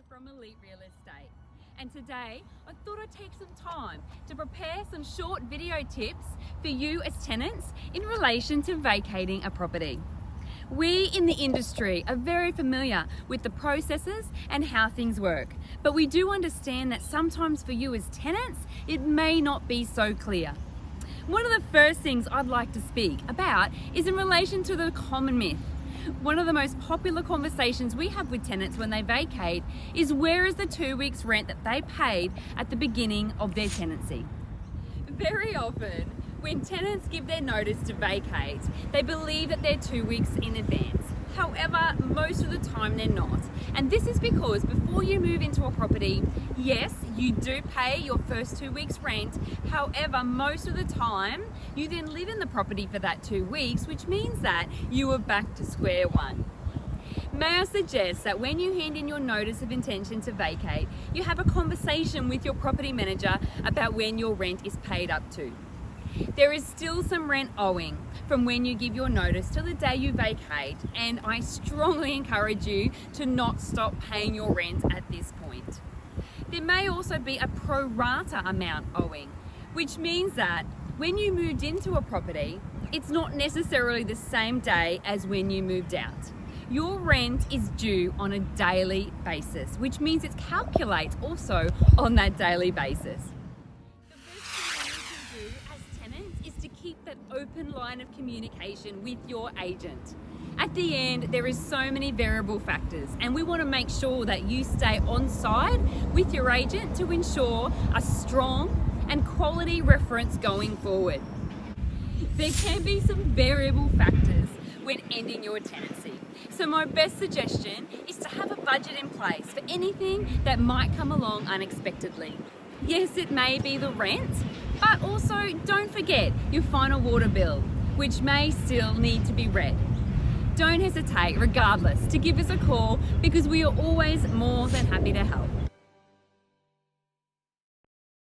from Elite Real Estate, and today I thought I'd take some time to prepare some short video tips for you as tenants in relation to vacating a property. We in the industry are very familiar with the processes and how things work, but we do understand that sometimes for you as tenants, it may not be so clear. One of the first things I'd like to speak about is in relation to the common myth. One of the most popular conversations we have with tenants when they vacate is where is the 2 weeks rent that they paid at the beginning of their tenancy. Very often, when tenants give their notice to vacate, they believe that they're 2 weeks in advance. However, most of the time they're not. And this is because before you move into a property, yes, you do pay your first 2 weeks rent. However, most of the time, you then live in the property for that 2 weeks, which means that you are back to square one. May I suggest that when you hand in your notice of intention to vacate, you have a conversation with your property manager about when your rent is paid up to. There is still some rent owing from when you give your notice till the day you vacate, and I strongly encourage you to not stop paying your rent at this point. There may also be a pro rata amount owing, which means that when you moved into a property, it's not necessarily the same day as when you moved out. Your rent is due on a daily basis, which means it's calculated also on that daily basis. Keep that open line of communication with your agent. At the end, there is so many variable factors, and we want to make sure that you stay on side with your agent to ensure a strong and quality reference going forward. There can be some variable factors when ending your tenancy. So my best suggestion is to have a budget in place for anything that might come along unexpectedly. Yes, it may be the rent, but also don't forget your final water bill, which may still need to be read. Don't hesitate, regardless, to give us a call because we are always more than happy to help.